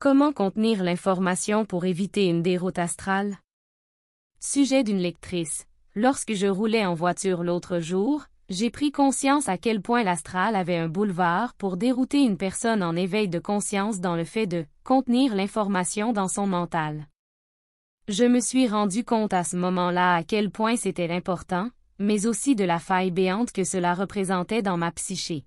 Comment contenir l'information pour éviter une déroute astrale? Sujet d'une lectrice. Lorsque je roulais en voiture l'autre jour, j'ai pris conscience à quel point l'astral avait un boulevard pour dérouter une personne en éveil de conscience dans le fait de contenir l'information dans son mental. Je me suis rendu compte à ce moment-là à quel point c'était important, mais aussi de la faille béante que cela représentait dans ma psyché.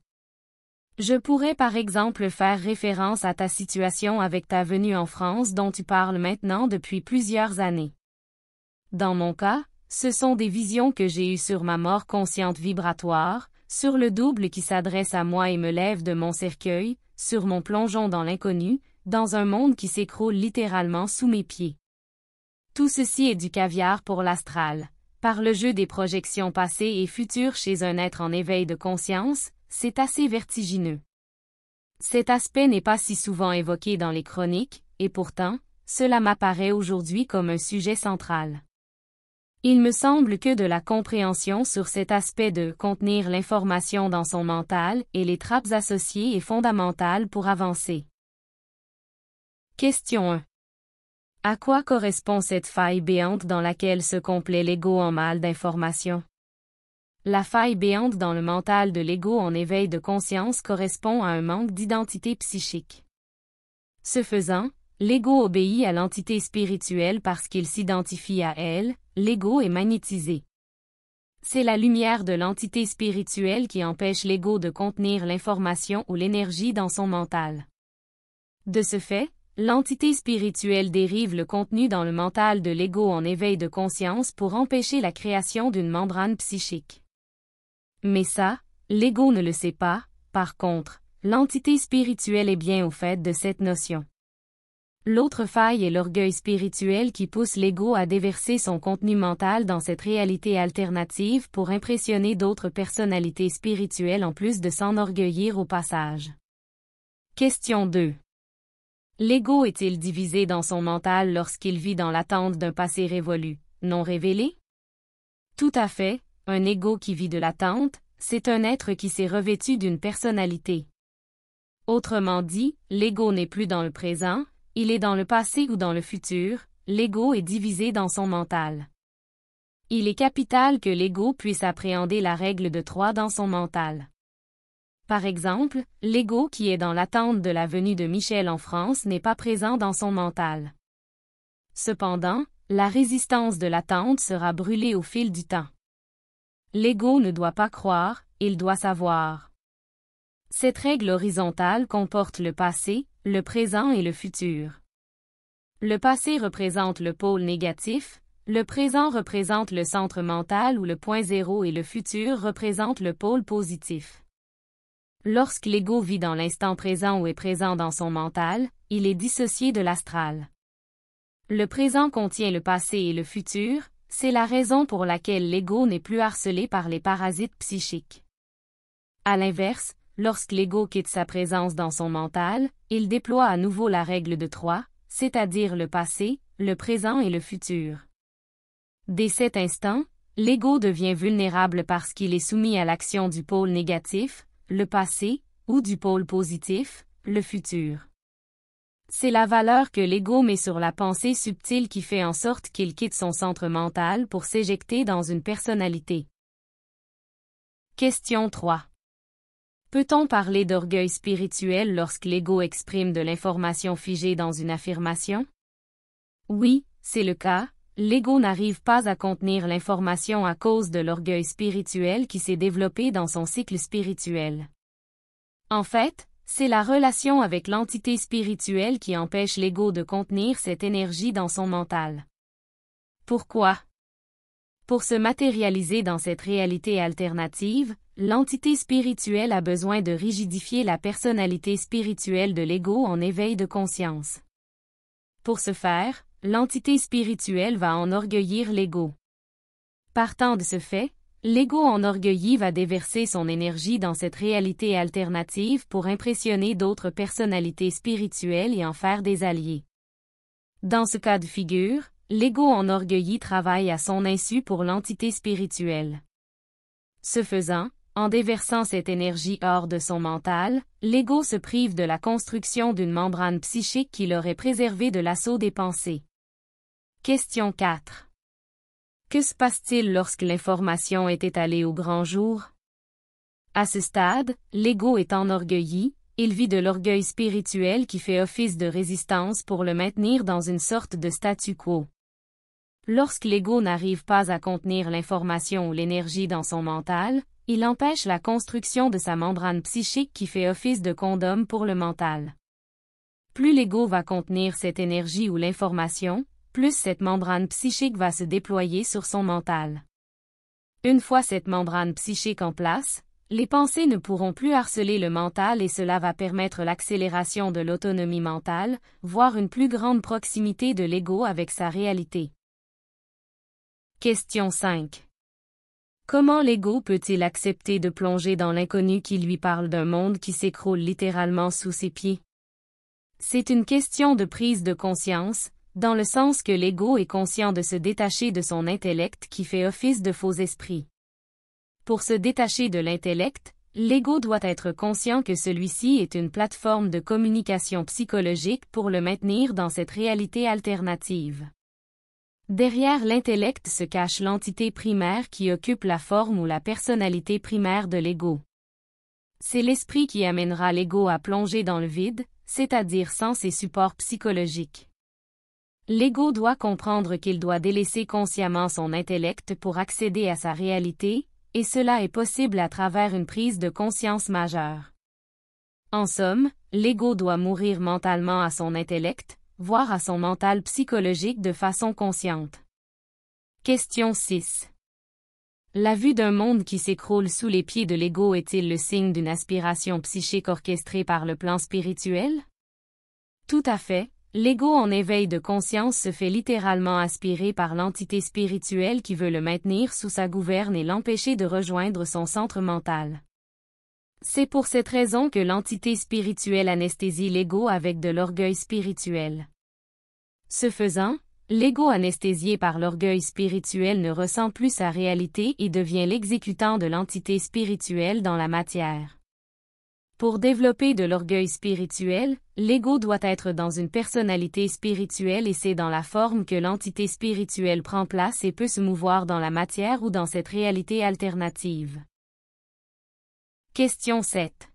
Je pourrais par exemple faire référence à ta situation avec ta venue en France dont tu parles maintenant depuis plusieurs années. Dans mon cas, ce sont des visions que j'ai eues sur ma mort consciente vibratoire, sur le double qui s'adresse à moi et me lève de mon cercueil, sur mon plongeon dans l'inconnu, dans un monde qui s'écroule littéralement sous mes pieds. Tout ceci est du caviar pour l'astral. Par le jeu des projections passées et futures chez un être en éveil de conscience, c'est assez vertigineux. Cet aspect n'est pas si souvent évoqué dans les chroniques, et pourtant, cela m'apparaît aujourd'hui comme un sujet central. Il me semble que de la compréhension sur cet aspect de contenir l'information dans son mental et les trappes associées est fondamentale pour avancer. Question 1. À quoi correspond cette faille béante dans laquelle se complaît l'ego en mal d'information? La faille béante dans le mental de l'ego en éveil de conscience correspond à un manque d'identité psychique. Ce faisant, l'ego obéit à l'entité spirituelle parce qu'il s'identifie à elle, l'ego est magnétisé. C'est la lumière de l'entité spirituelle qui empêche l'ego de contenir l'information ou l'énergie dans son mental. De ce fait, l'entité spirituelle dérive le contenu dans le mental de l'ego en éveil de conscience pour empêcher la création d'une membrane psychique. Mais ça, l'ego ne le sait pas, par contre, l'entité spirituelle est bien au fait de cette notion. L'autre faille est l'orgueil spirituel qui pousse l'ego à déverser son contenu mental dans cette réalité alternative pour impressionner d'autres personnalités spirituelles en plus de s'enorgueillir au passage. Question 2. L'ego est-il divisé dans son mental lorsqu'il vit dans l'attente d'un passé révolu, non révélé? Tout à fait, un ego qui vit de l'attente, c'est un être qui s'est revêtu d'une personnalité. Autrement dit, l'ego n'est plus dans le présent, il est dans le passé ou dans le futur, l'ego est divisé dans son mental. Il est capital que l'ego puisse appréhender la règle de 3 dans son mental. Par exemple, l'ego qui est dans l'attente de la venue de Michel en France n'est pas présent dans son mental. Cependant, la résistance de l'attente sera brûlée au fil du temps. L'ego ne doit pas croire, il doit savoir. Cette règle horizontale comporte le passé, le présent et le futur. Le passé représente le pôle négatif, le présent représente le centre mental ou le point zéro et le futur représente le pôle positif. Lorsque l'ego vit dans l'instant présent ou est présent dans son mental, il est dissocié de l'astral. Le présent contient le passé et le futur, c'est la raison pour laquelle l'ego n'est plus harcelé par les parasites psychiques. À l'inverse, lorsque l'ego quitte sa présence dans son mental, il déploie à nouveau la règle de 3, c'est-à-dire le passé, le présent et le futur. Dès cet instant, l'ego devient vulnérable parce qu'il est soumis à l'action du pôle négatif, le passé, ou du pôle positif, le futur. C'est la valeur que l'ego met sur la pensée subtile qui fait en sorte qu'il quitte son centre mental pour s'éjecter dans une personnalité. Question 3. Peut-on parler d'orgueil spirituel lorsque l'ego exprime de l'information figée dans une affirmation? Oui, c'est le cas, l'ego n'arrive pas à contenir l'information à cause de l'orgueil spirituel qui s'est développé dans son cycle spirituel. En fait, c'est la relation avec l'entité spirituelle qui empêche l'ego de contenir cette énergie dans son mental. Pourquoi? Pour se matérialiser dans cette réalité alternative, l'entité spirituelle a besoin de rigidifier la personnalité spirituelle de l'ego en éveil de conscience. Pour ce faire, l'entité spirituelle va enorgueillir l'ego. Partant de ce fait, l'ego enorgueilli va déverser son énergie dans cette réalité alternative pour impressionner d'autres personnalités spirituelles et en faire des alliés. Dans ce cas de figure, l'ego enorgueilli travaille à son insu pour l'entité spirituelle. Ce faisant, en déversant cette énergie hors de son mental, l'ego se prive de la construction d'une membrane psychique qui l'aurait préservé de l'assaut des pensées. Question 4. Que se passe-t-il lorsque l'information est étalée au grand jour? À ce stade, l'ego est enorgueilli, il vit de l'orgueil spirituel qui fait office de résistance pour le maintenir dans une sorte de statu quo. Lorsque l'ego n'arrive pas à contenir l'information ou l'énergie dans son mental, il empêche la construction de sa membrane psychique qui fait office de condom pour le mental. Plus l'ego va contenir cette énergie ou l'information, plus cette membrane psychique va se déployer sur son mental. Une fois cette membrane psychique en place, les pensées ne pourront plus harceler le mental et cela va permettre l'accélération de l'autonomie mentale, voire une plus grande proximité de l'ego avec sa réalité. Question 5. Comment l'ego peut-il accepter de plonger dans l'inconnu qui lui parle d'un monde qui s'écroule littéralement sous ses pieds? C'est une question de prise de conscience, dans le sens que l'ego est conscient de se détacher de son intellect qui fait office de faux esprit. Pour se détacher de l'intellect, l'ego doit être conscient que celui-ci est une plateforme de communication psychologique pour le maintenir dans cette réalité alternative. Derrière l'intellect se cache l'entité primaire qui occupe la forme ou la personnalité primaire de l'ego. C'est l'esprit qui amènera l'ego à plonger dans le vide, c'est-à-dire sans ses supports psychologiques. L'ego doit comprendre qu'il doit délaisser consciemment son intellect pour accéder à sa réalité, et cela est possible à travers une prise de conscience majeure. En somme, l'ego doit mourir mentalement à son intellect, voire à son mental psychologique de façon consciente. Question 6. La vue d'un monde qui s'écroule sous les pieds de l'ego est-il le signe d'une aspiration psychique orchestrée par le plan spirituel? Tout à fait, l'ego en éveil de conscience se fait littéralement aspirer par l'entité spirituelle qui veut le maintenir sous sa gouverne et l'empêcher de rejoindre son centre mental. C'est pour cette raison que l'entité spirituelle anesthésie l'ego avec de l'orgueil spirituel. Ce faisant, l'ego anesthésié par l'orgueil spirituel ne ressent plus sa réalité et devient l'exécutant de l'entité spirituelle dans la matière. Pour développer de l'orgueil spirituel, l'ego doit être dans une personnalité spirituelle et c'est dans la forme que l'entité spirituelle prend place et peut se mouvoir dans la matière ou dans cette réalité alternative. Question 7.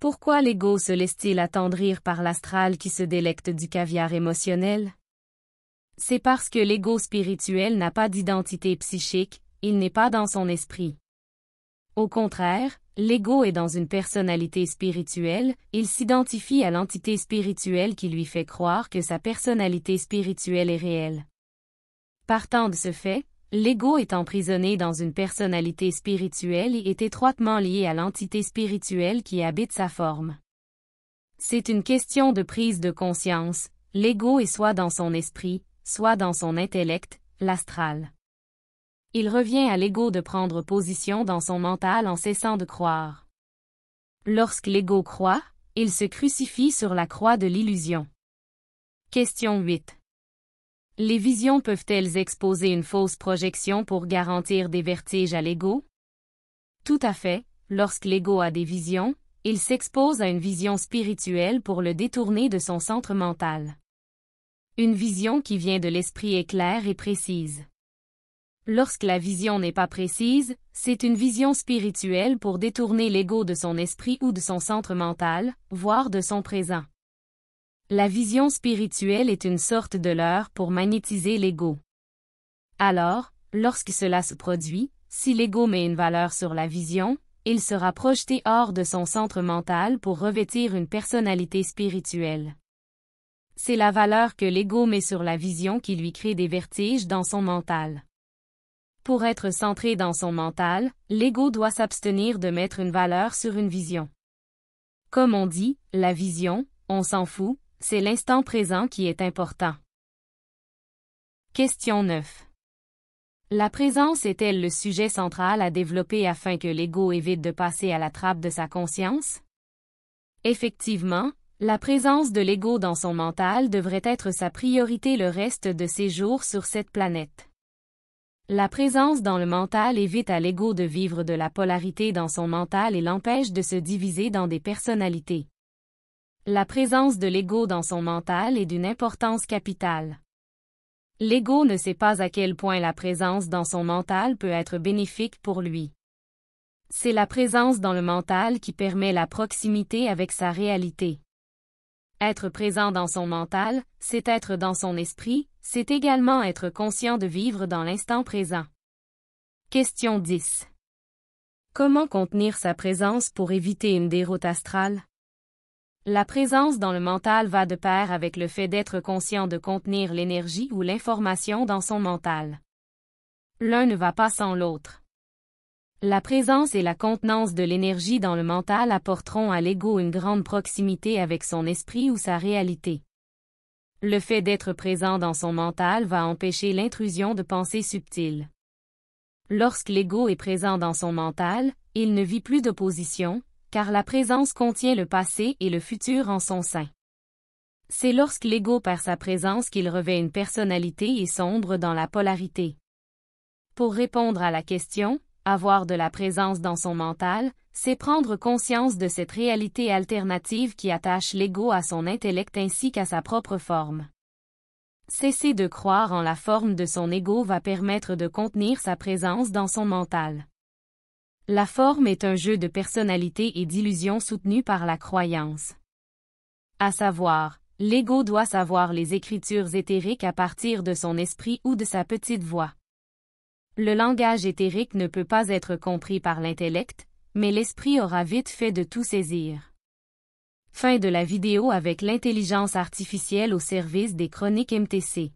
Pourquoi l'ego se laisse-t-il attendrir par l'astral qui se délecte du caviar émotionnel? C'est parce que l'ego spirituel n'a pas d'identité psychique, il n'est pas dans son esprit. Au contraire, l'ego est dans une personnalité spirituelle, il s'identifie à l'entité spirituelle qui lui fait croire que sa personnalité spirituelle est réelle. Partant de ce fait, l'ego est emprisonné dans une personnalité spirituelle et est étroitement lié à l'entité spirituelle qui habite sa forme. C'est une question de prise de conscience, l'ego est soit dans son esprit, soit dans son intellect, l'astral. Il revient à l'ego de prendre position dans son mental en cessant de croire. Lorsque l'ego croit, il se crucifie sur la croix de l'illusion. Question 8. Les visions peuvent-elles exposer une fausse projection pour garantir des vertiges à l'ego? Tout à fait, lorsque l'ego a des visions, il s'expose à une vision spirituelle pour le détourner de son centre mental. Une vision qui vient de l'esprit est claire et précise. Lorsque la vision n'est pas précise, c'est une vision spirituelle pour détourner l'ego de son esprit ou de son centre mental, voire de son présent. La vision spirituelle est une sorte de leurre pour magnétiser l'ego. Alors, lorsque cela se produit, si l'ego met une valeur sur la vision, il sera projeté hors de son centre mental pour revêtir une personnalité spirituelle. C'est la valeur que l'ego met sur la vision qui lui crée des vertiges dans son mental. Pour être centré dans son mental, l'ego doit s'abstenir de mettre une valeur sur une vision. Comme on dit, la vision, on s'en fout, c'est l'instant présent qui est important. Question 9. La présence est-elle le sujet central à développer afin que l'ego évite de passer à la trappe de sa conscience? Effectivement, la présence de l'ego dans son mental devrait être sa priorité le reste de ses jours sur cette planète. La présence dans le mental évite à l'ego de vivre de la polarité dans son mental et l'empêche de se diviser dans des personnalités. La présence de l'ego dans son mental est d'une importance capitale. L'ego ne sait pas à quel point la présence dans son mental peut être bénéfique pour lui. C'est la présence dans le mental qui permet la proximité avec sa réalité. Être présent dans son mental, c'est être dans son esprit, c'est également être conscient de vivre dans l'instant présent. Question 10. Comment contenir sa présence pour éviter une déroute astrale? La présence dans le mental va de pair avec le fait d'être conscient de contenir l'énergie ou l'information dans son mental. L'un ne va pas sans l'autre. La présence et la contenance de l'énergie dans le mental apporteront à l'ego une grande proximité avec son esprit ou sa réalité. Le fait d'être présent dans son mental va empêcher l'intrusion de pensées subtiles. Lorsque l'ego est présent dans son mental, il ne vit plus d'opposition, car la présence contient le passé et le futur en son sein. C'est lorsque l'ego perd sa présence qu'il revêt une personnalité et sombre dans la polarité. Pour répondre à la question, avoir de la présence dans son mental, c'est prendre conscience de cette réalité alternative qui attache l'ego à son intellect ainsi qu'à sa propre forme. Cesser de croire en la forme de son ego va permettre de contenir sa présence dans son mental. La forme est un jeu de personnalité et d'illusion soutenu par la croyance. À savoir, l'ego doit savoir les écritures éthériques à partir de son esprit ou de sa petite voix. Le langage éthérique ne peut pas être compris par l'intellect, mais l'esprit aura vite fait de tout saisir. Fin de la vidéo avec l'intelligence artificielle au service des chroniques MTC.